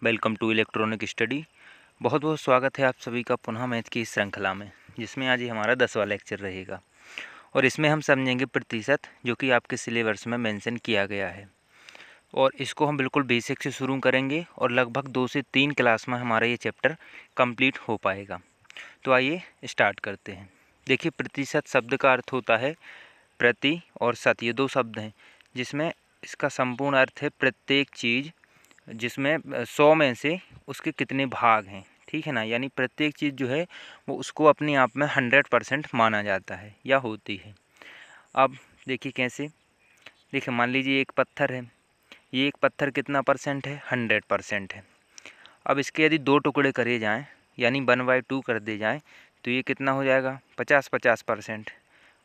Welcome to electronic study. बहुत बहुत स्वागत है आप सभी का पुनः मैथ की इस श्रृंखला में, जिसमें आज ही हमारा 10वां लेक्चर रहेगा और इसमें हम समझेंगे प्रतिशत, जो कि आपके सिलेबस में मेंशन किया गया है। और इसको हम बिल्कुल बेसिक से शुरू करेंगे और लगभग 2 से 3 क्लास में हमारा ये चैप्टर कंप्लीट हो पाएगा। तो आइए स्टार्ट करते हैं। देखिए, प्रतिशत शब्द का अर्थ होता है प्रति और शत, ये 2 शब्द हैं, जिसमें इसका संपूर्ण अर्थ है प्रत्येक चीज़ जिसमें 100 में से उसके कितने भाग हैं, ठीक है ना। यानी प्रत्येक चीज़ जो है वो उसको अपने आप में 100% माना जाता है या होती है। अब देखिए कैसे। देखिए, मान लीजिए एक पत्थर है, ये एक पत्थर कितना परसेंट है, 100% है। अब इसके यदि 2 टुकड़े करे जाएँ, यानी 1/2 कर दिए जाएँ, तो ये कितना हो जाएगा, 50-50%।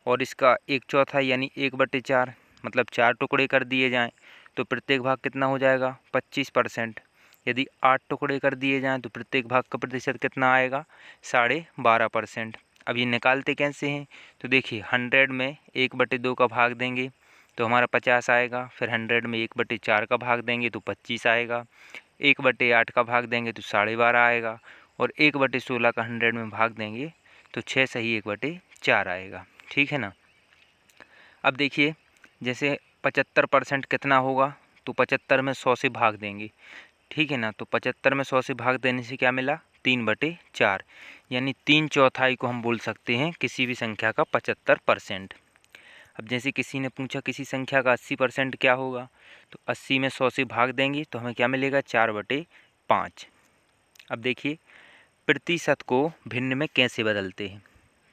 और इसका 1/4 यानी 1/4, मतलब 4 टुकड़े कर दिए जाएँ तो प्रत्येक भाग कितना हो जाएगा, 25%। यदि 8 टुकड़े कर दिए जाएँ तो प्रत्येक भाग का प्रतिशत कितना आएगा, 12.5%। अब ये निकालते कैसे हैं, तो देखिए 100 में 1/2 का भाग देंगे तो हमारा 50 आएगा। फिर 100 में 1/4 का भाग देंगे तो 25 आएगा। 1/8 का भाग देंगे तो 12.5 आएगा। और 1/16 का 100 में भाग देंगे तो 6 सही 1/4 आएगा, ठीक है ना। अब देखिए, जैसे 75% कितना होगा, तो 75 में 100 से भाग देंगे, ठीक है ना। तो 75 में 100 से भाग देने से क्या मिला, 3/4, यानी 3/4 को हम बोल सकते हैं किसी भी संख्या का 75%। अब जैसे किसी ने पूछा किसी संख्या का 80% क्या होगा, तो 80 में 100 से भाग देंगे तो हमें क्या मिलेगा, 4/5। अब देखिए, प्रतिशत को भिन्न में कैसे बदलते हैं।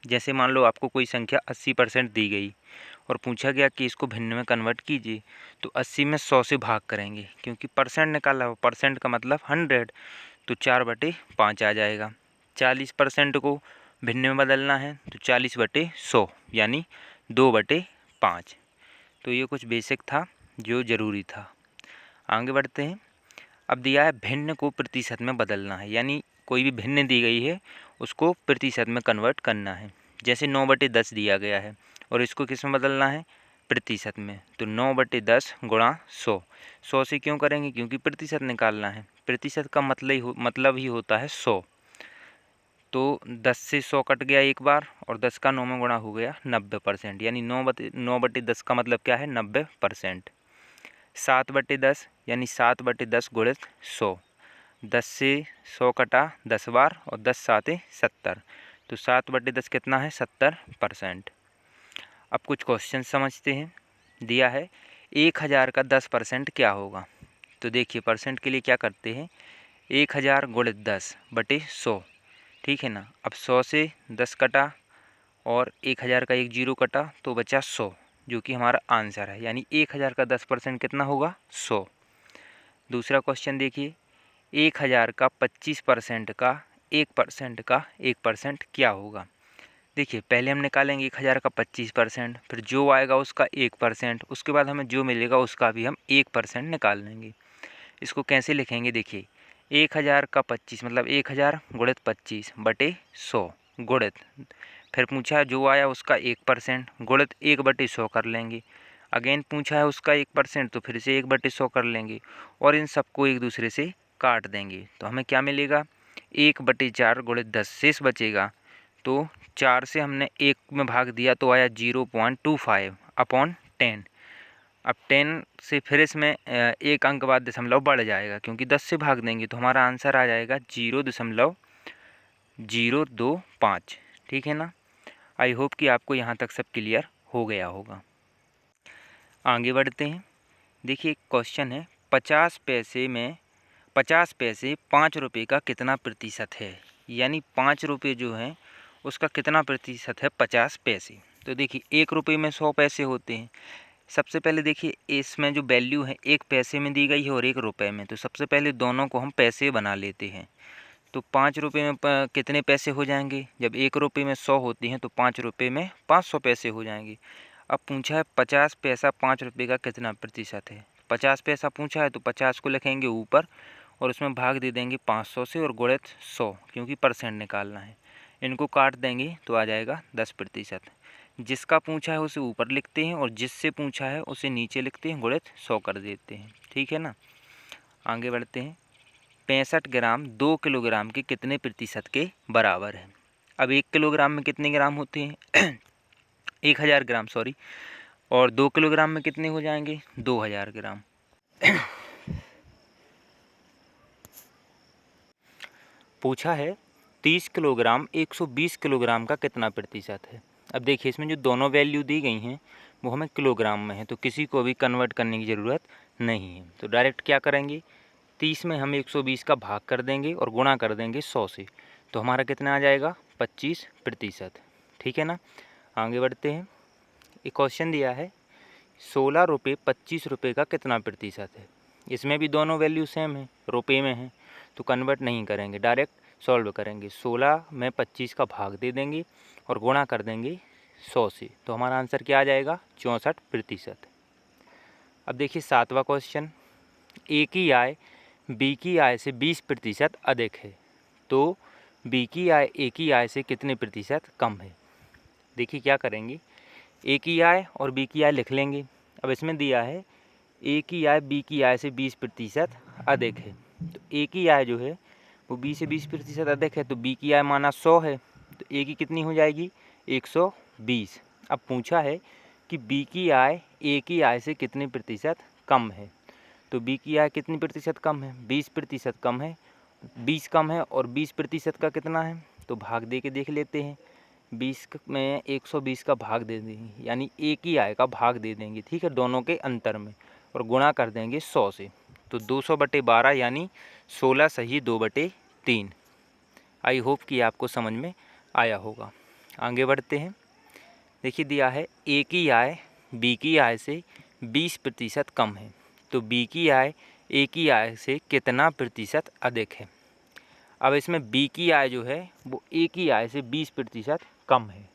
जैसे मान लो आपको कोई संख्या 80% दी गई और पूछा गया कि इसको भिन्न में कन्वर्ट कीजिए, तो 80 में 100 से भाग करेंगे, क्योंकि परसेंट निकाला हो, परसेंट का मतलब 100, तो 4/5 आ जाएगा। 40% को भिन्न में बदलना है तो 40/100 यानी 2/5। तो ये कुछ बेसिक था जो ज़रूरी था। आगे बढ़ते हैं। अब दिया है भिन्न को प्रतिशत में बदलना है, यानी कोई भी भिन्न दी गई है उसको प्रतिशत में कन्वर्ट करना है। जैसे 9/10 दिया गया है और इसको किस में बदलना है, प्रतिशत में। तो 9/10 गुणा 100। 100 से क्यों करेंगे, क्योंकि प्रतिशत निकालना है। प्रतिशत का मतलब ही होता है 100। तो 10 से 100 कट गया एक बार और 10 का 9 में गुणा हो गया 90%, यानी 9/10 का मतलब क्या है, 90%। 7/10 यानी 7/10 गुणित 100। 10 से 100 कटा 10 बार और 10 7 70, तो 7/10 कितना है, 70%। अब कुछ क्वेश्चन समझते हैं। दिया है 1000 का 10% क्या होगा। तो देखिए, परसेंट के लिए क्या करते हैं, 1000 गुणित 10/100, ठीक है ना। अब 100 से 10 कटा और 1000 का एक जीरो कटा तो बचा 100, जो कि हमारा आंसर है। यानी 1000 का 10% कितना होगा, 100। दूसरा क्वेश्चन देखिए, 1000 का 25% का 1% क्या होगा। देखिए, पहले हम निकालेंगे 1000 का 25%, फिर जो आएगा उसका 1%, उसके बाद हमें जो मिलेगा उसका भी हम 1% निकाल लेंगे। इसको कैसे लिखेंगे, देखिए 1000 का 25 मतलब 1000 गुणित 25/100 गुणित, फिर पूछा है जो आया उसका 1% गुणित 1/100 कर लेंगे। अगेन पूछा है उसका 1%, तो फिर से 1/100 कर लेंगे और इन सबको एक दूसरे से काट देंगे। तो हमें क्या मिलेगा, 1/4 गुणित 10 शेष बचेगा। तो 4 से हमने 1 में भाग दिया तो आया 0.25/10। अब 10 से फिर इसमें एक अंक बाद दशमलव बढ़ जाएगा, क्योंकि 10 से भाग देंगे तो हमारा आंसर आ जाएगा 0.025, ठीक है ना। आई होप कि आपको यहाँ तक सब क्लियर हो गया होगा। आगे बढ़ते हैं। देखिए, क्वेश्चन है 50 पैसे 5 रुपये का कितना प्रतिशत है। यानी 5 रुपये जो है उसका कितना प्रतिशत है, 50 पैसे। तो देखिए, 1 रुपये में 100 पैसे होते हैं। सबसे पहले देखिए, इसमें जो वैल्यू है 1 पैसे में दी गई है और 1 रुपये में, तो सबसे पहले दोनों को हम पैसे बना लेते हैं। तो 5 रुपये में कितने पैसे हो जाएंगे, जब 1 रुपये में 100 होती हैं तो 5 रुपये में 500 पैसे हो जाएंगे। अब पूछा है 50 पैसा 5 रुपये का कितना प्रतिशत है। 50 पैसा पूछा है तो 50 को लिखेंगे ऊपर और उसमें भाग दे देंगे 500 से और गुणित 100, क्योंकि परसेंट निकालना है। इनको काट देंगे तो आ जाएगा 10%। जिसका पूछा है उसे ऊपर लिखते हैं और जिससे पूछा है उसे नीचे लिखते हैं, गुणित 100 कर देते हैं, ठीक है ना। आगे बढ़ते हैं। 65 ग्राम 2 किलोग्राम के कितने प्रतिशत के बराबर है। अब 1 किलोग्राम में कितने ग्राम होते हैं 1000 ग्राम सॉरी, और 2 किलोग्राम में कितने हो जाएंगे 2000 ग्राम। पूछा है 30 किलोग्राम 120 किलोग्राम का कितना प्रतिशत है। अब देखिए इसमें जो दोनों वैल्यू दी गई हैं वो हमें किलोग्राम में है, तो किसी को भी कन्वर्ट करने की ज़रूरत नहीं है। तो डायरेक्ट क्या करेंगे, 30 में हम 120 का भाग कर देंगे और गुणा कर देंगे 100 से, तो हमारा कितना आ जाएगा 25%। ठीक है ना। आगे बढ़ते हैं। एक क्वेश्चन दिया है 16 रुपये 25 रुपये का कितना प्रतिशत है। इसमें भी दोनों वैल्यू सेम है, रुपये में है, तो कन्वर्ट नहीं करेंगे, डायरेक्ट सॉल्व करेंगे। 16 में 25 का भाग दे देंगे और गुणा कर देंगे 100 से, तो हमारा आंसर क्या आ जाएगा 64%। अब देखिए 7वां क्वेश्चन, ए की आय बी की आय से 20% अधिक है, तो बी की आय ए की आय से कितने प्रतिशत कम है। देखिए क्या करेंगे, ए की आय और बी की आय लिख लेंगे। अब इसमें दिया है ए की आय बी की आय से 20% अधिक है, तो ए की आय जो है वो बी से 20% अधिक है, तो बी की आय माना 100 है, तो ए की कितनी हो जाएगी 120। अब पूछा है कि बी की आय ए की आय से कितने प्रतिशत कम है, तो बी की आय कितनी प्रतिशत कम है 20% कम है, 20 कम है और 20% का कितना है, तो भाग दे के देख लेते हैं। 20 में 120 का भाग दे देंगे, यानी ए की आय का भाग दे देंगे, ठीक है, दोनों के अंतर में, और गुणा कर देंगे 100 से, तो 200/12 यानी 16 सही 2/3। आई होप कि आपको समझ में आया होगा। आगे बढ़ते हैं। देखिए दिया है ए की आय बी की आय से 20% कम है, तो बी की आय ए की आय से कितना प्रतिशत अधिक है। अब इसमें बी की आय जो है वो ए की आय से 20% कम है,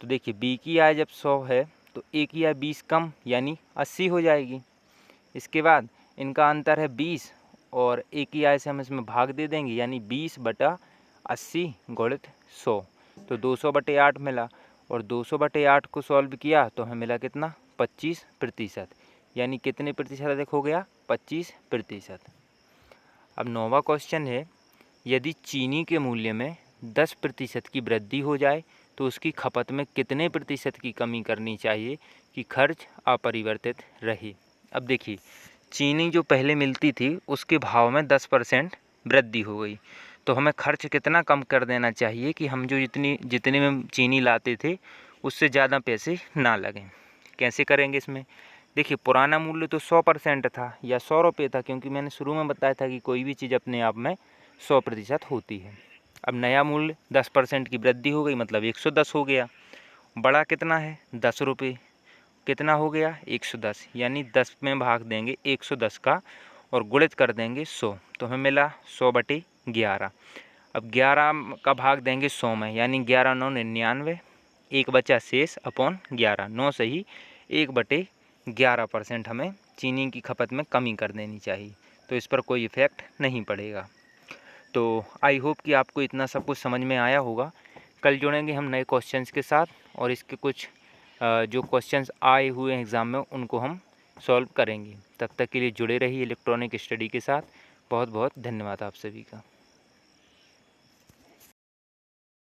तो देखिए बी की आय जब 100 है तो ए की आय 20 कम यानी 80 हो जाएगी। इसके बाद इनका अंतर है 20 और ए की आय से हम इसमें भाग दे देंगे, यानी 20/80 गुणित 100, तो 200/8 मिला, और 200/8 को सॉल्व किया तो हमें मिला कितना 25%, यानी कितने प्रतिशत अधिक हो गया 25%। अब 9वां क्वेश्चन है, यदि चीनी के मूल्य में 10% की वृद्धि हो जाए तो उसकी खपत में कितने प्रतिशत की कमी करनी चाहिए कि खर्च अपरिवर्तित रहे। अब देखिए चीनी जो पहले मिलती थी उसके भाव में 10% वृद्धि हो गई, तो हमें खर्च कितना कम कर देना चाहिए कि हम जो जितने में चीनी लाते थे उससे ज़्यादा पैसे ना लगें। कैसे करेंगे इसमें, देखिए पुराना मूल्य तो 100% था या 100 रुपये था, क्योंकि मैंने शुरू में बताया था कि कोई भी चीज़ अपने आप में 100% होती है। अब नया मूल्य 10% की वृद्धि हो गई, मतलब 110 हो गया। बड़ा कितना है 10 रुपये, कितना हो गया 110, यानी 10 में भाग देंगे 110 का और गुणित कर देंगे 100, तो हमें मिला 100/11। अब 11 का भाग देंगे 100 में, यानी 11 9 99, एक बचा शेष अपॉन 11, 9 सही 1/11% हमें चीनी की खपत में कमी कर देनी चाहिए, तो इस पर कोई इफ़ेक्ट नहीं पड़ेगा। तो आई होप कि आपको इतना सब कुछ समझ में आया होगा। कल जुड़ेंगे हम नए क्वेश्चंस के साथ और इसके कुछ जो क्वेश्चंस आए हुए हैं एग्ज़ाम में उनको हम सॉल्व करेंगे। तब तक के लिए जुड़े रहिए इलेक्ट्रॉनिक स्टडी के साथ। बहुत बहुत धन्यवाद आप सभी का।